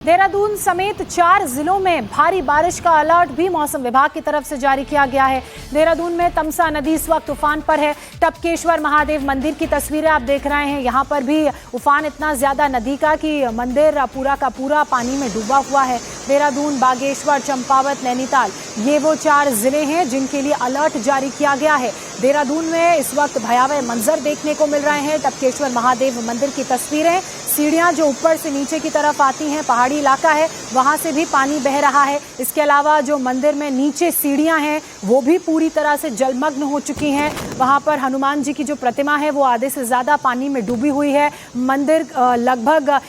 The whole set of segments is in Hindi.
देहरादून समेत 4 जिलों में भारी बारिश का अलर्ट भी मौसम विभाग की तरफ से जारी किया गया है। देहरादून में तमसा नदी इस वक्त उफान पर है। टपकेश्वर महादेव मंदिर की तस्वीरें आप देख रहे हैं। यहाँ पर भी उफान इतना ज्यादा नदी का कि मंदिर पूरा का पूरा पानी में डूबा हुआ है। देहरादून, बागेश्वर, चंपावत, नैनीताल ये वो 4 जिले हैं जिनके लिए अलर्ट जारी किया गया है। देहरादून में इस वक्त भयावह मंजर देखने को मिल रहे हैं। टपकेश्वर महादेव मंदिर की तस्वीरें, सीढ़ियां जो ऊपर से नीचे की तरफ आती हैं, पहाड़ी इलाका है, वहां से भी पानी बह रहा है। इसके अलावा जो मंदिर में नीचे सीढ़ियां हैं वो भी पूरी तरह से जलमग्न हो चुकी हैं। वहां पर हनुमान जी की जो प्रतिमा है वो आधे से ज्यादा पानी में डूबी हुई है। मंदिर लगभग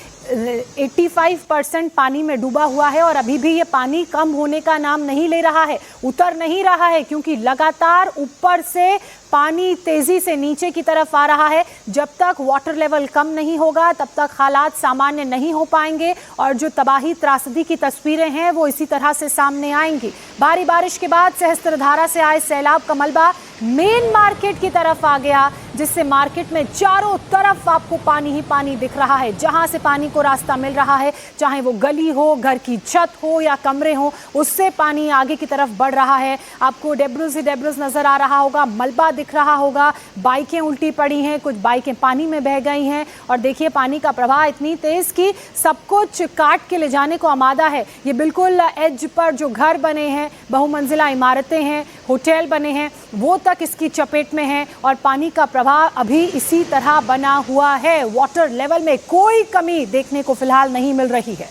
85% पानी में डूबा हुआ है और अभी भी ये पानी कम होने का नाम नहीं ले रहा है, उतर नहीं रहा है, क्योंकि लगातार ऊपर से पानी तेजी से नीचे की तरफ आ रहा है। जब तक वाटर लेवल कम नहीं होगा तब तक हालात सामान्य नहीं हो पाएंगे और जो तबाही त्रासदी की तस्वीरें हैं वो इसी तरह से सामने आएंगी। भारी बारिश के बाद सहस्त्रधारा से आए सैलाब का मलबा मेन मार्केट की तरफ आ गया, जिससे मार्केट में चारों तरफ आपको पानी ही पानी दिख रहा है। जहां से पानी को रास्ता मिल रहा है, चाहे वो गली हो, घर की छत हो या कमरे हो, उससे पानी आगे की तरफ बढ़ रहा है। आपको डेब्रुज ही डेब्रुज नजर आ रहा होगा, मलबा दिख रहा होगा, बाइकें उल्टी पड़ी हैं, कुछ बाइकें पानी में बह गई हैं। और देखिए पानी का प्रवाह इतनी तेज कि सब कुछ काट के ले जाने को आमादा है। ये बिल्कुल एज पर जो घर बने हैं, बहुमंजिला इमारतें हैं, होटल बने हैं, वो तक इसकी चपेट में है और पानी का प्रवाह अभी इसी तरह बना हुआ है। वाटर लेवल में कोई कमी देखने को फिलहाल नहीं मिल रही है।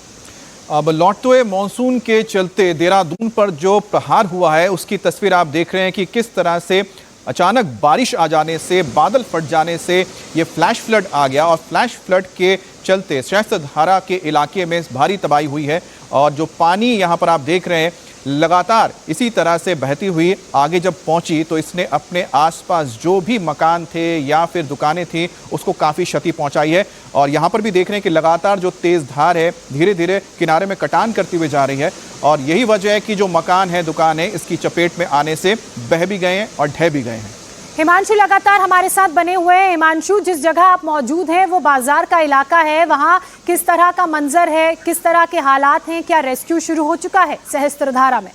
अब लौटते हुए मानसून के चलते देहरादून पर जो प्रहार हुआ है उसकी तस्वीर आप देख रहे हैं कि किस तरह से अचानक बारिश आ जाने से, बादल फट जाने से ये फ्लैश फ्लड आ गया और फ्लैश फ्लड के चलते सहस्त्रधारा के इलाके में भारी तबाही हुई है। और जो पानी यहाँ पर आप देख रहे हैं लगातार इसी तरह से बहती हुई आगे जब पहुंची तो इसने अपने आसपास जो भी मकान थे या फिर दुकानें थी उसको काफ़ी क्षति पहुंचाई है। और यहाँ पर भी देख रहे हैं कि लगातार जो तेज़ धार है धीरे धीरे किनारे में कटान करती हुई जा रही है और यही वजह है कि जो मकान है, दुकान है, इसकी चपेट में आने से बह भी गए हैं और ढह भी गए हैं। हिमांशु लगातार हमारे साथ बने हुए हैं। हिमांशु, जिस जगह आप मौजूद हैं वो बाजार का इलाका है, वहाँ किस तरह का मंजर है, किस तरह के हालात हैं, क्या रेस्क्यू शुरू हो चुका है सहस्त्रधारा में?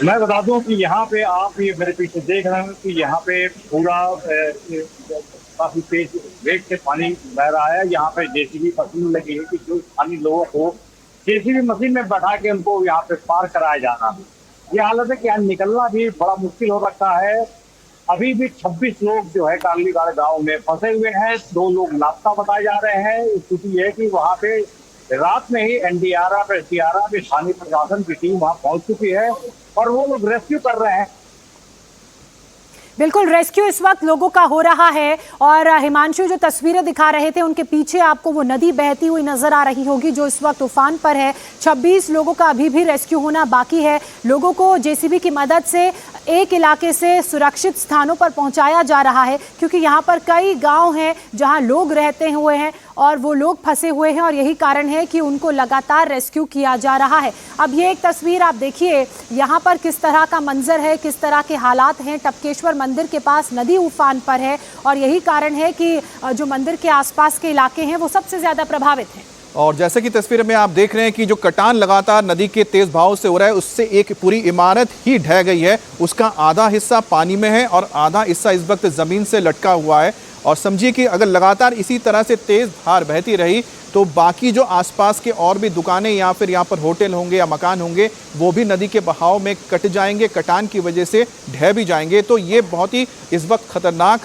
मैं बता दूं कि यहाँ पे आप ये मेरे पीछे देख रहे हैं कि यहाँ पे पूरा काफी तेज वेग से पानी बह रहा है। यहाँ पे जेसीबी मशीन लगी है कि जो स्थानीय लोगों को जेसीबी मशीन में बैठा के उनको यहाँ पे पार कराया जाना है। ये हालत है कि यहाँ निकलना भी बड़ा मुश्किल हो रखा है। अभी भी 26 लोग जो है कालीगढ़ गांव में फंसे हुए हैं, 2 लोग लापता बताए जा रहे हैं। स्थिति है कि वहाँ पे रात में ही एनडीआरएफ, एसडीआरएफ, स्थानीय प्रशासन की टीम वहाँ पहुंच चुकी है और वो लोग रेस्क्यू कर रहे हैं। बिल्कुल, रेस्क्यू इस वक्त लोगों का हो रहा है। और हिमांशु जो तस्वीरें दिखा रहे थे उनके पीछे आपको वो नदी बहती हुई नजर आ रही होगी जो इस वक्त उफान पर है। 26 लोगों का अभी भी रेस्क्यू होना बाकी है। लोगों को जेसीबी की मदद से एक इलाके से सुरक्षित स्थानों पर पहुंचाया जा रहा है, क्योंकि यहाँ पर कई गांव हैं जहां लोग रहते हुए हैं और वो लोग फंसे हुए हैं और यही कारण है कि उनको लगातार रेस्क्यू किया जा रहा है। अब ये एक तस्वीर आप देखिए, यहाँ पर किस तरह का मंजर है, किस तरह के हालात हैं। टपकेश्वर मंदिर के पास नदी उफान पर है और यही कारण है कि जो मंदिर के आसपास के इलाके हैं वो सबसे ज्यादा प्रभावित हैं। और जैसे कि तस्वीर में आप देख रहे हैं कि जो कटान लगातार नदी के तेज बहाव से हो रहा है उससे एक पूरी इमारत ही ढह गई है। उसका आधा हिस्सा पानी में है और आधा हिस्सा इस वक्त ज़मीन से लटका हुआ है। और समझिए कि अगर लगातार इसी तरह से तेज़ धार बहती रही तो बाकी जो आसपास के और भी दुकानें या फिर यहाँ पर होटल होंगे या मकान होंगे वो भी नदी के बहाव में कट जाएंगे, कटान की वजह से ढह भी जाएंगे। तो ये बहुत ही इस वक्त खतरनाक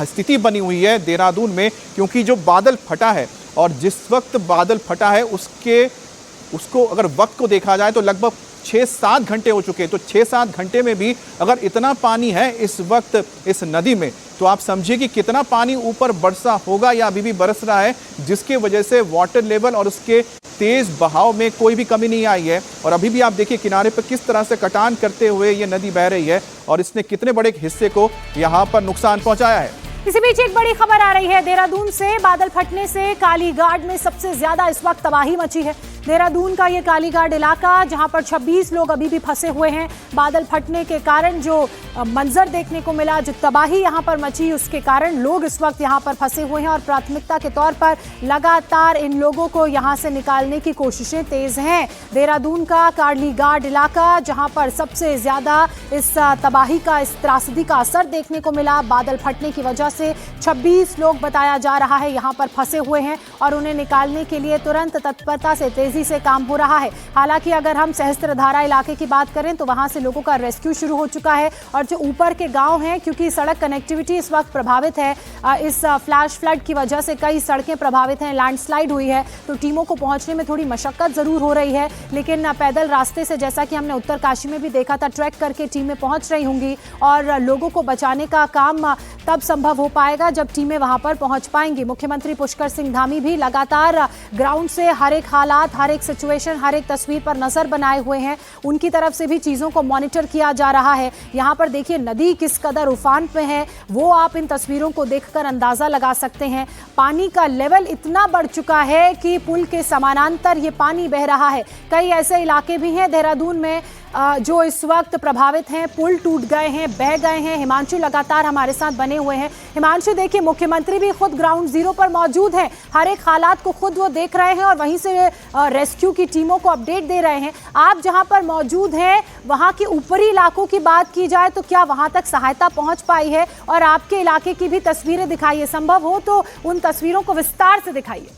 स्थिति बनी हुई है देहरादून में, क्योंकि जो बादल फटा है और जिस वक्त बादल फटा है उसको अगर वक्त को देखा जाए तो लगभग 6-7 घंटे हो चुके हैं। तो 6-7 घंटे में भी अगर इतना पानी है इस वक्त इस नदी में तो आप समझिए कि कितना पानी ऊपर बरसा होगा या अभी भी बरस रहा है, जिसके वजह से वाटर लेवल और उसके तेज बहाव में कोई भी कमी नहीं आई है। और अभी भी आप देखिए किनारे पर किस तरह से कटान करते हुए ये नदी बह रही है और इसने कितने बड़े हिस्से को यहाँ पर नुकसान पहुंचाया है। इसी बीच एक बड़ी खबर आ रही है देहरादून से। बादल फटने से कालीघाट में सबसे ज्यादा इस वक्त तबाही मची है। देहरादून का ये कालीघाट इलाका जहां पर 26 लोग अभी भी फंसे हुए हैं। बादल फटने के कारण जो मंजर देखने को मिला, जो तबाही यहां पर मची, उसके कारण लोग इस वक्त यहां पर फंसे हुए हैं और प्राथमिकता के तौर पर लगातार इन लोगों को यहां से निकालने की कोशिशें तेज हैं। देहरादून का कालीघाट इलाका जहां पर सबसे ज्यादा इस तबाही का, इस त्रासदी का असर देखने को मिला, बादल फटने की वजह से 26 लोग बताया जा रहा है यहां पर फंसे हुए हैं और उन्हें निकालने के लिए तुरंत तत्परता से, तेजी से काम हो रहा है। हालांकि अगर हम सहस्त्रधारा इलाके की बात करें तो वहां से लोगों का रेस्क्यू शुरू हो चुका है और जो ऊपर के गांव हैं, क्योंकि सड़क कनेक्टिविटी इस वक्त प्रभावित है, इस फ्लैश फ्लड की वजह से कई सड़कें प्रभावित हैं, लैंडस्लाइड हुई है, तो टीमों को पहुंचने में थोड़ी मशक्कत जरूर हो रही है, लेकिन पैदल रास्ते से, जैसा कि हमने उत्तरकाशी में भी देखा था, ट्रैक करके टीमें पहुंच रही होंगी और लोगों को बचाने का काम तब संभव हो पाएगा जब टीमें वहां पर पहुंच पाएंगी। मुख्यमंत्री पुष्कर सिंह धामी भी लगातार ग्राउंड से हर एक हालात, हर एक सिचुएशन, हर एक तस्वीर पर नजर बनाए हुए हैं। उनकी तरफ से भी चीजों को मॉनिटर किया जा रहा है। यहां पर देखिए नदी किस कदर उफान पे है, वो आप इन तस्वीरों को देखकर अंदाजा लगा सकते हैं। पानी का लेवल इतना बढ़ चुका है कि पुल के समानांतर ये पानी बह रहा है। कई ऐसे इलाके भी हैं देहरादून में जो इस वक्त प्रभावित हैं, पुल टूट गए हैं, बह गए हैं। हिमांशु लगातार हमारे साथ बने हुए हैं। हिमांशु, देखिए मुख्यमंत्री भी खुद ग्राउंड जीरो पर मौजूद हैं, हर एक हालात को खुद वो देख रहे हैं और वहीं से रेस्क्यू की टीमों को अपडेट दे रहे हैं। आप जहां पर मौजूद हैं वहां के ऊपरी इलाकों की बात की जाए तो क्या वहां तक सहायता पहुंच पाई है? और आपके इलाके की भी तस्वीरें दिखाइए, संभव हो तो उन तस्वीरों को विस्तार से दिखाइए।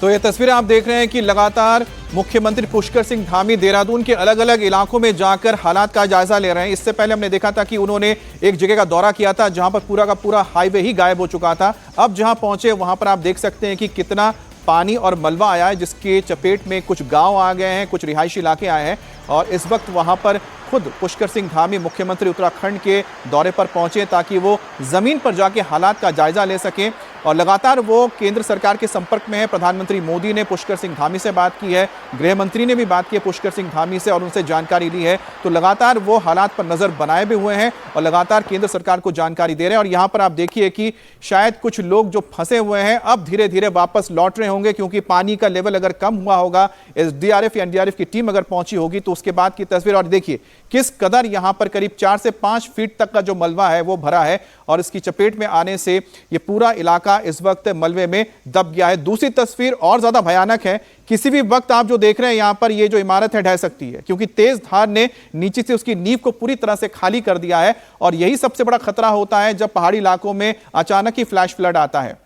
तो ये तस्वीरें आप देख रहे हैं कि लगातार मुख्यमंत्री पुष्कर सिंह धामी देहरादून के अलग अलग इलाकों में जाकर हालात का जायजा ले रहे हैं। इससे पहले हमने देखा था कि उन्होंने एक जगह का दौरा किया था जहां पर पूरा का पूरा हाईवे ही गायब हो चुका था। अब जहां पहुंचे वहां पर आप देख सकते हैं कि कितना पानी और मलबा आया है, जिसके चपेट में कुछ गांव आ गए हैं, कुछ रिहायशी इलाके आए हैं और इस वक्त वहां पर खुद पुष्कर सिंह धामी मुख्यमंत्री उत्तराखंड के दौरे पर पहुंचे ताकि वो जमीन पर जाके हालात का जायजा ले सकें। और लगातार वो केंद्र सरकार के संपर्क में है। प्रधानमंत्री मोदी ने पुष्कर सिंह धामी से बात की है, गृह मंत्री ने भी बात की है पुष्कर सिंह धामी से और उनसे जानकारी ली है। तो लगातार वो हालात पर नजर बनाए भी हुए हैं और लगातार केंद्र सरकार को जानकारी दे रहे हैं। और यहाँ पर आप देखिए कि शायद कुछ लोग जो फंसे हुए हैं अब धीरे धीरे वापस लौट रहे होंगे, क्योंकि पानी का लेवल अगर कम हुआ होगा, एसडीआरएफ या एनडीआरएफ की टीम अगर पहुंची होगी तो उसके बाद की तस्वीर। और देखिए किस कदर यहां पर करीब 4 से 5 फीट तक का जो मलबा है वो भरा है और इसकी चपेट में आने से ये पूरा इलाका इस वक्त मलबे में दब गया है। दूसरी तस्वीर और ज्यादा भयानक है। किसी भी वक्त आप जो देख रहे हैं यहां पर ये जो इमारत है ढह सकती है, क्योंकि तेज धार ने नीचे से उसकी नींव को पूरी तरह से खाली कर दिया है। और यही सबसे बड़ा खतरा होता है जब पहाड़ी इलाकों में अचानक ही फ्लैश फ्लड आता है।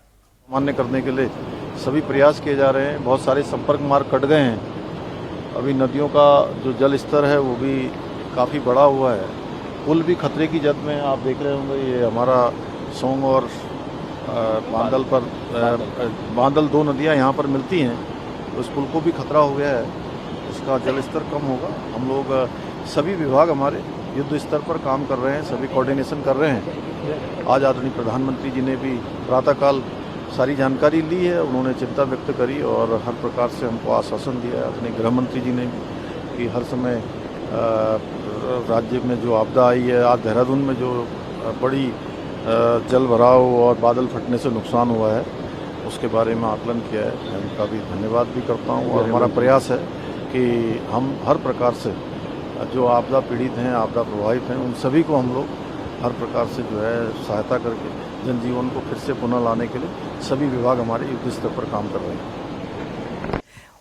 मान्य करने के लिए सभी प्रयास किए जा रहे हैं। बहुत सारे संपर्क मार्ग कट गए हैं। अभी नदियों का जो जल स्तर है वो भी काफ़ी बढ़ा हुआ है। पुल भी खतरे की जद में, आप देख रहे होंगे ये हमारा सोंग और बांदल पर बांदल 2 नदियां यहाँ पर मिलती हैं, तो इस पुल को भी खतरा हो गया है। इसका जल स्तर कम होगा। हम लोग सभी विभाग हमारे युद्ध स्तर पर काम कर रहे हैं, सभी कोऑर्डिनेशन कर रहे हैं। आज आदरणीय प्रधानमंत्री जी ने भी प्रातःकाल सारी जानकारी ली है, उन्होंने चिंता व्यक्त करी और हर प्रकार से हमको आश्वासन दिया है। अपने गृह मंत्री जी ने कि हर समय राज्य में जो आपदा आई है, आज देहरादून में जो बड़ी जल भराव और बादल फटने से नुकसान हुआ है, उसके बारे में आकलन किया है। मैं उनका भी धन्यवाद भी करता हूँ। और हमारा प्रयास है कि हम हर प्रकार से जो आपदा पीड़ित हैं, आपदा प्रभावित हैं, उन सभी को हम लोग हर प्रकार से जो है सहायता करके जनजीवन को फिर से पुनः लाने के लिए सभी विभाग हमारे युद्ध स्तर पर काम कर रहे हैं।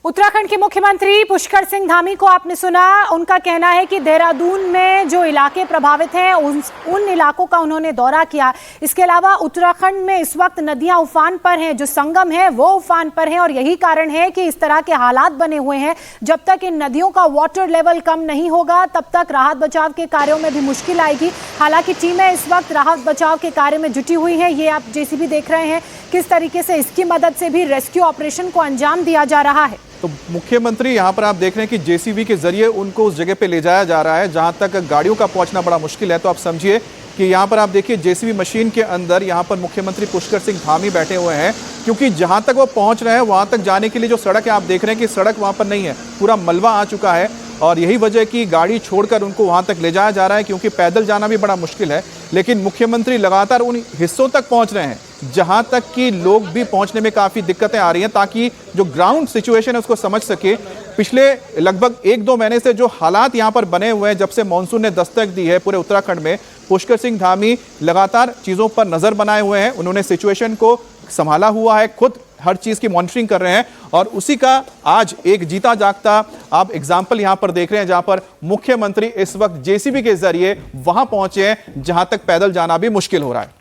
उत्तराखंड के मुख्यमंत्री पुष्कर सिंह धामी को आपने सुना। उनका कहना है कि देहरादून में जो इलाके प्रभावित हैं उन इलाकों का उन्होंने दौरा किया। इसके अलावा उत्तराखंड में इस वक्त नदियां उफान पर हैं, जो संगम है वो उफान पर है और यही कारण है कि इस तरह के हालात बने हुए हैं। जब तक इन नदियों का वाटर लेवल कम नहीं होगा तब तक राहत बचाव के कार्यों में भी मुश्किल आएगी। हालांकि टीमें इस वक्त राहत बचाव के कार्य में जुटी हुई हैं। ये आप जेसीबी देख रहे हैं किस तरीके से इसकी मदद से भी रेस्क्यू ऑपरेशन को अंजाम दिया जा रहा है। तो मुख्यमंत्री यहां पर आप देख रहे हैं कि जेसीबी के जरिए उनको उस जगह पे ले जाया जा रहा है जहां तक गाड़ियों का पहुंचना बड़ा मुश्किल है। तो आप समझिए कि यहां पर आप देखिए जेसीबी मशीन के अंदर यहां पर मुख्यमंत्री पुष्कर सिंह धामी बैठे हुए हैं, क्योंकि जहां तक वो पहुंच रहे हैं वहां तक जाने के लिए जो सड़क है आप देख रहे हैं कि सड़क वहां पर नहीं है, पूरा मलबा आ चुका है और यही वजह कि गाड़ी छोड़कर उनको वहां तक ले जाया जा रहा है, क्योंकि पैदल जाना भी बड़ा मुश्किल है। लेकिन मुख्यमंत्री लगातार उन हिस्सों तक पहुंच रहे हैं जहां तक कि लोग भी पहुंचने में काफ़ी दिक्कतें आ रही हैं, ताकि जो ग्राउंड सिचुएशन है उसको समझ सके। पिछले लगभग 1-2 महीने से जो हालात यहां पर बने हुए हैं, जब से मानसून ने दस्तक दी है पूरे उत्तराखंड में, पुष्कर सिंह धामी लगातार चीज़ों पर नज़र बनाए हुए हैं। उन्होंने सिचुएशन को संभाला हुआ है, खुद हर चीज़ की मॉनिटरिंग कर रहे हैं, और उसी का आज एक जीता जागता आप एग्जाम्पल यहां पर देख रहे हैं, जहां पर मुख्यमंत्री इस वक्त जेसीबी के जरिए वहां पहुंचे हैं जहां तक पैदल जाना भी मुश्किल हो रहा है।